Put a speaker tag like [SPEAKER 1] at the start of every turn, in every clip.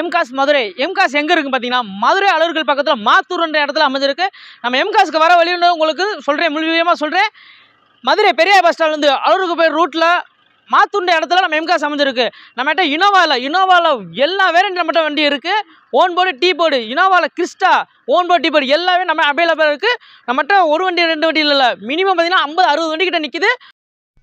[SPEAKER 1] எம்காஸ் மதுரை. எம்காஸ் எங்க இருக்கு பாத்தீங்கன்னா, மதுரை அலுவலர்கள் பக்கத்துல மாத்தூர்ன்ற இடத்துல அமைஞ்சிருக்கு. நம்ம எம்காஸ்க்கு வர வழின்னு உங்களுக்கு சொல்றேன், முழுமையா சொல்றேன். மதுரை பெரிய பஸ் ஸ்டாண்ட்ல இருந்து அலுவலருக்கு போய் ரூட்ல மாத்தூர்ன்ற இடத்துல நம்ம எம்காஸ் அமைஞ்சிருக்கு. நம்மகிட்ட இனோவால எல்லா வேரியன்ட் நம்மகிட்ட வண்டி இருக்கு. ஓன் போர்டு, டீ போர்டு, இனோவால Crysta, own board, T board எல்லாமே நம்ம அவைலபிளா இருக்கு. நம்மகிட்ட ஒரு வண்டி ரெண்டு வண்டி இல்ல, மினிமம் பாத்தீங்கன்னா 50-60 வண்டி கிட்ட நிக்குது.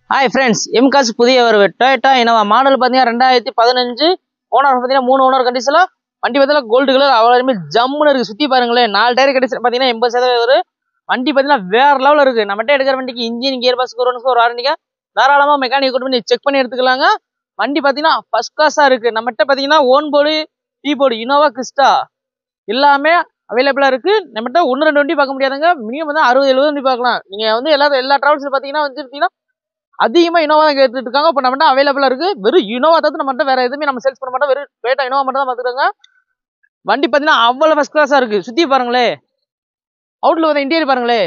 [SPEAKER 1] ஹாய் ஃப்ரெண்ட்ஸ், எம்காஸ் புதிய வரவு டொயோட்டா இனோவா மாடல் பார்த்தீங்கன்னா 2015. ஓனர் பார்த்தீங்கன்னா 3 ஓனர் கண்டிஷனில் வண்டி பார்த்தீங்கன்னா கோல்டு கலர் அவ்வளோ ஜம்முன்னு இருக்குது. சுற்றி பாருங்களேன், 4 டயர் கண்டிஷன் பார்த்தீங்கன்னா 80% வரும். வண்டி பார்த்தீங்கன்னா வேற லெவலில் இருக்குது. நம்மகிட்ட எடுக்கிற வண்டிக்கு இன்ஜின், கியர் பாக்ஸ், ஒரு ஆரண்டிக்கா தாராளமாக மெக்கானிக் கொண்டு பண்ணி செக் பண்ணி எடுத்துக்கலாங்க. வண்டி பார்த்தீங்கன்னா ஃபர்ஸ்ட் கிளாஸாக இருக்குது. நம்மகிட்ட பார்த்தீங்கன்னா own board, T board, Innova Crysta எல்லாமே அவைலபிளாக இருக்குது. நம்மகிட்ட 1-2 வண்டி பார்க்க முடியாதுங்க. மினிமம் வந்து 60-70 வண்டி பார்க்கலாம். நீங்கள் வந்து எல்லா ட்ராவல்ஸில் பார்த்தீங்கன்னா அதிகமாக இனோவா தான் கேட்டுட்டு இருக்காங்க. இப்போ நம்மகிட்ட அவைலபிளா இருக்கு. வெறும் இனோவா தான் நம்மகிட்ட, வேற எதுவுமே நம்ம சேல்ஸ் பண்ண மாட்டோம். வெறும் டொயோட்டா இனோவா மட்டும் தான் பார்த்துருக்காங்க. வண்டி பார்த்தீங்கன்னா அவ்வளோ ஃபர்ஸ்ட் கிளாஸா இருக்கு. சுத்தி பாருங்களே, அவுட்ல வந்து இன்டீரியர் பாருங்களே,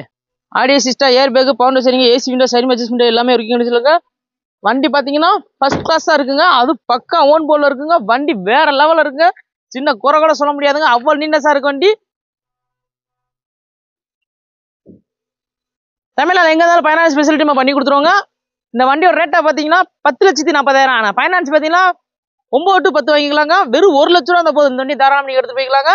[SPEAKER 1] audio system, air bag, founder சரிங்க, ஏசி விண்டோ, சைடு அட்ஜஸ்ட்மெண்ட் எல்லாமே இருக்குன்னு சொல்லுங்க. வண்டி பார்த்தீங்கன்னா ஃபர்ஸ்ட் கிளாஸா இருக்குங்க. அது பக்கா ஓன் போர்டில் இருக்குங்க. வண்டி வேற லெவலில் இருக்குங்க. சின்ன குறை கூட சொல்ல முடியாதுங்க. அவ்வளோ நீட்னஸா இருக்கு வண்டி. தமிழ்நாடு எங்க இருந்தாலும் ஃபைனான்ஸ் ஃபெசிலிட்டி நம்ம பண்ணி கொடுத்துருவோங்க. இந்த வண்டியோட ரேட்டா பாத்தீங்கன்னா 10,40,000. ஆனா ஃபைனான்ஸ் பாத்தீங்கன்னா 9 to 10 வாங்கிக்கலாங்க. வெறும் 1 லட்சம் ரூபா அந்த போதும். இந்த வண்டி தாராளம் நீங்க எடுத்து போய்க்கலாங்க.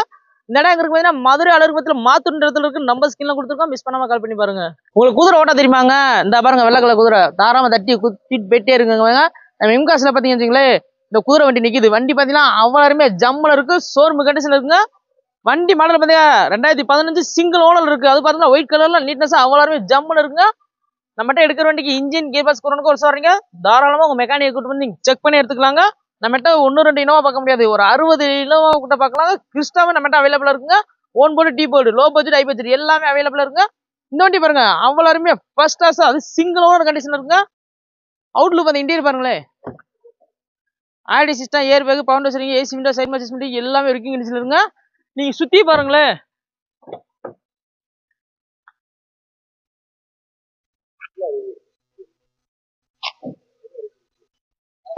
[SPEAKER 1] இந்த இடம் எங்க இருக்கு பாத்தீங்கன்னா மதுரை அலுவலகத்துல மாத்தூர் இடத்துல இருக்கு. நம்பர் ஸ்கிரீன்ல கொடுத்துருக்கோம், மிஸ் பண்ணாம கால் பண்ணி பாருங்க. உங்களுக்கு குதிரை ஓட்ட தெரியுமாங்க? இந்த பாருங்க, வெள்ளை கலர் குதிரை தாராளமா தட்டி குத்திட்டு போயிட்டே இருக்குங்க. நம்ம எம்காஸ்ல பாத்தீங்கன்னு வச்சுங்களேன், இந்த குதிரை வண்டி நிக்குது. வண்டி பாத்தீங்கன்னா அவ்வளவுமே ஜம்முல இருக்கு, ஷோரூம் கண்டிஷன் இருக்குங்க. வண்டி மாடல் பாத்தீங்கன்னா 2015 சிங்கிள் ஓனர் இருக்கு. அது பாத்தீங்கன்னா ஒயிட் கலர்ல நீட்னஸா அவ்வளவுமே ஜம்முல இருக்குங்க. நம்மகிட்ட எடுக்கிற வண்டிக்கு இன்ஜின், கியர் பாக்ஸ், ஒரு சொல்றீங்க தாராளமா உங்க மெக்கானிக் கூட்டு வந்து செக் பண்ணி எடுத்துக்கலாங்க. நம்மகிட்ட 1-2 இனோவா பார்க்க முடியாது, ஒரு 60 இனோவா கிட்ட பார்க்கலாங்க. கிறிஸ்டாவே நம்மகிட்ட அவைலபிளா இருக்குங்க. Own board, T board, low budget, high budget எல்லாமே அவைலபிளா இருக்குங்க. இந்த வண்டி பாருங்க, அவ்வளோ ஃபர்ஸ்ட் கிளாஸ், அது சிங்கிள் ஓனர் கண்டிஷன் இருக்குங்க. அவுட்லுக் அந்த இன்டீரியர் பாருங்களேன், ஆடி சிஸ்டம், ஏர் பேக், பவுண்டர் சரிங்க, ஏசி விண்டோ, சைடு அட்ஜஸ்ட்மெண்ட் எல்லாமே ஒர்க்கிங் கண்டிஷன் இருக்குங்க. நீங்க சுத்தி பாருங்களேன்,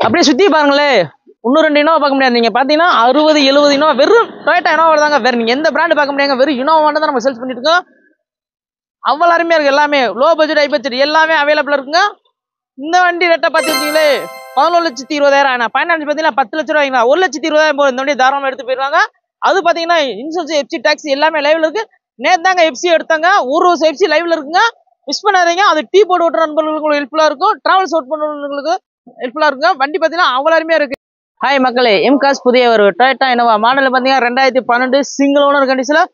[SPEAKER 1] அப்படியே சுத்தி பாருங்களேன். 1-2 இனோவா பார்க்க முடியாது. நீங்க பாத்தீங்கன்னா 60-70 இனோவா வெறும் டொயோட்டா இனோவா தாங்க. வேற நீங்க எந்த பிராண்ட் பார்க்க முடியாங்க. வெறும் இனோவா மட்டும் தான் நம்ம சேல்ஸ் பண்ணிட்டு இருக்கோம். அவ்வளோ அருமையா இருக்கு. எல்லாமே லோ பட்ஜெட், ஹை பட்ஜெட் எல்லாமே அவைலபிளா இருக்குங்க. இந்த வண்டி ரேட்டை பார்த்துக்கிட்டீங்களே 11,20,000. ஆனா ஃபைனான்ஸ் பாத்தீங்கன்னா 10 லட்சம் ரூபாய்ங்களா, 1,20,000 போது இந்த வண்டி தாராளமா எடுத்து போயிருவாங்க. அது பாத்தீங்கன்னா இன்சூரன்ஸ், எஃப்சி டாக்ஸ் எல்லாமே லைவ்ல இருக்கு. நேத்து தாங்க எஃப்சி எடுத்தாங்க. ஒரு வருஷம் எஃப்சி லைவ்ல இருக்குங்க. மிஸ் பண்ணாதீங்க. அது டீ போர்டு ஓட்டுற நண்பர்களுக்கு ஹெல்ப்ஃபுல்லா இருக்கும். டிராவல்ஸ் ஓட் பண்ணுறவங்களுக்கு ஹெல்ப்ஃபுல்லா இருக்குங்க. வண்டி பாத்தீங்கன்னா அவ்வளோ அருமையா இருக்கு. ஹாய் மக்களே, எம்காஸ் புதிய ஒரு டொயோட்டா இனோவா மாடல் பார்த்தீங்கன்னா 2012 சிங்கிள் ஓனர் கண்டிஷனில்,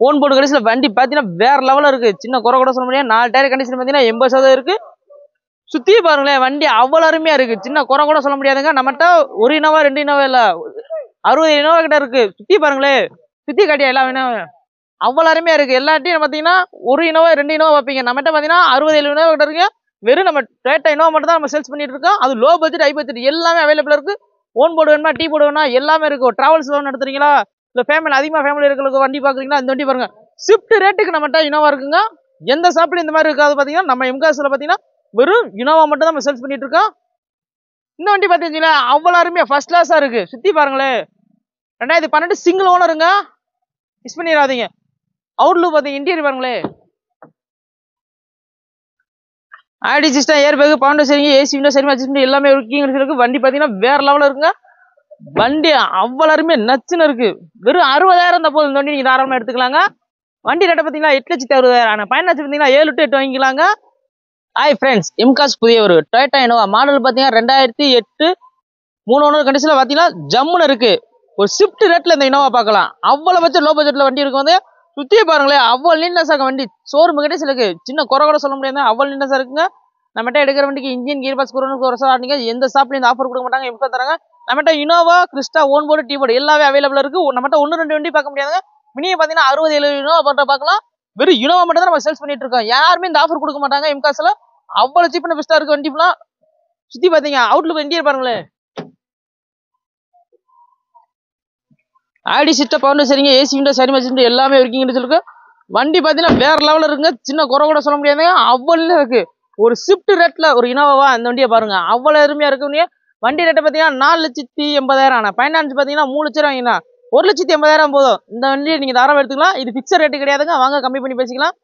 [SPEAKER 1] ஓன் போர்டு கண்டிஷனில் வண்டி பார்த்தீங்கன்னா வேற லெவலில் இருக்கு. சின்ன குறை கூட சொல்ல முடியாது. 4 டயர் கண்டிஷன் பார்த்தீங்கன்னா 80% இருக்கு. சுத்தி பாருங்களேன், வண்டி அவ்வளோ அருமையா இருக்கு. சின்ன குறை கூட சொல்ல முடியாதுங்க. நம்மகிட்ட ஒரு இனோவா 2 இனோவா இல்ல, 60 இனோவா கிட்ட இருக்கு. சுத்தி பாருங்களேன், சுத்தி காட்டியா எல்லா இனோவா அவ்வளோ அருமையா இருக்கு. எல்லாத்தையும் பார்த்தீங்கன்னா ஒரு இனோவா 2 இனோவா வைப்பீங்க. நம்மகிட்ட பார்த்தீங்கன்னா 60-70 இனோவா கிட்ட இருக்கு. வெறும் நம்ம டொயோட்டா இனோவா மட்டும் தான் நம்ம சேல்ஸ் பண்ணிட்டு இருக்கோம். அது லோ பட்ஜெட், ஹை பட்ஜெட் எல்லாமே அவைலபிளா இருக்கு. ஓன் போர்டு வேணுமா, டீ போர்டு வேணுமா எல்லாமே இருக்கும். டிராவல்ஸ் லோன் எடுத்துறீங்களா, இல்லை ஃபேமிலி அதிகமாக ஃபேமிலி இருக்கிறவங்க வண்டி பார்க்குறீங்களா, இந்த வண்டி பாருங்க. ஸ்விஃப்ட் ரேட்டுக்கு நம்மகிட்ட இனோவா இருக்குங்க. எந்த ஷாப்லையும் இந்த மாதிரி இருக்காது. பார்த்தீங்கன்னா நம்ம எம்காஸ்ல பார்த்தீங்கன்னா வெறும் இனோவா மட்டும் தான் நம்ம சேல்ஸ் பண்ணிட்டு இருக்கோம். இந்த வண்டி பார்த்தீங்கன்னா அவ்வளோ அருமையா ஃபர்ஸ்ட் கிளாஸா இருக்கு. சுத்தி பாருங்களேன், 2012 சிங்கிள் ஓனருங்க, மிஸ் பண்ணிடாதீங்க. அவுட்லுக் பார்த்தீங்க, இன்டீரியர் பாருங்களேன், ஆடி சிஸ்டம், ஏர் பேக், பவுண்டர் சரிங்க, ஏசி விண்டோ, சைடு அட்ஜஸ்ட்மெண்ட் எல்லாமே இருக்கு. வண்டி பார்த்தீங்கன்னா வேற லெவலில் இருக்குங்க. வண்டி அவ்வளோ அருமையா நச்சுன்னு இருக்கு. வெறும் 60,000 இந்த போது இந்த வண்டி நீங்க தாராளமா எடுத்துக்கலாங்க. வண்டி ரேட்டை பார்த்தீங்கன்னா 8,60,000. ஆனா ஃபைனான்ஸ் பார்த்தீங்கன்னா 7 to 8 வாங்கிக்கலாங்க. ஹாய் ஃப்ரெண்ட்ஸ், எம்காஸ் புதிய ஒரு டொயோட்டா இனோவா மாடல் பார்த்தீங்கன்னா 2008 3 ஓனர் கண்டிஷனில் பார்த்தீங்கன்னா ஜம்முன்னு இருக்கு. ஒரு ஷிஃப்ட் ரேட்ல இந்த இனோவா பார்க்கலாம். அவ்வளோ பட்ஜெட், லோ பட்ஜெட்ல வண்டி இருக்கு. வந்து சுத்தியே பாருங்களேன், அவ்வளோ நீட்னஸா இருக்கு வண்டி. ஷோரூம் கண்டிஷன் இருக்கு. சின்ன குறை கூட சொல்ல முடியாது, அவ்வளோ நீட்னஸா இருக்குங்க. நம்மகிட்ட எடுக்கிற வண்டிக்கு இன்ஜின், கியர் பாக்ஸ், ஒரு வருஷம் ஆடிங்க. எந்த ஷாப்லையும் இந்த ஆஃபர் கொடுக்க மாட்டாங்க, எம்கா தராங்க. நம்மகிட்ட Innova, Crysta, own board, T board எல்லாமே அவைலபிளா இருக்கு. நம்மகிட்ட 1-2 வண்டி பார்க்க முடியாதுங்க. மினிமம் பார்த்தீங்கன்னா 60-70 இனோவா பண்ற பார்க்கலாம். வெறும் இனோவா மட்டும் தான் நம்ம சேல்ஸ் பண்ணிட்டு இருக்கோம். யாருமே இந்த ஆஃபர் கொடுக்க மாட்டாங்க எம்காஸ்ல. அவ்வளோ சீப் அண்ட் பெஸ்டா இருக்கு வண்டிலாம். சுத்தி பாத்தீங்க, அவுட்லுக் இன்டீரியர் பாருங்களேன், ஆடி சிஸ்டம், பவுண்டர் சரிங்க, ஏசி விண்டோ, சைடு அட்ஜஸ்ட்மெண்ட் எல்லாமே ஒர்க்கிங் இருக்கு. வண்டி பாத்தீங்கன்னா வேற லெவலில் இருக்குங்க. சின்ன குறை கூட சொல்ல முடியாதுங்க, அவ்வளோ இருக்கு. ஒரு ஷிஃப்ட் ரேட்ல ஒரு இனோவா இந்த வண்டியை பாருங்க, அவ்வளோ அருமையா இருக்கு. வண்டி ரேட்டை பார்த்தீங்கன்னா 4,80,000 ஆனால் ஃபைனான்ஸ் பார்த்தீங்கன்னா 3 லட்சம் வாங்கினா 1,80,000 போதும். இந்த வண்டியை நீங்கள் தாராளமாக எடுத்துக்கலாம். இது ஃபிக்ஸட் ரேட்டு கிடையாதுங்க. வாங்க கம்மி பண்ணி பேசிக்கலாம்.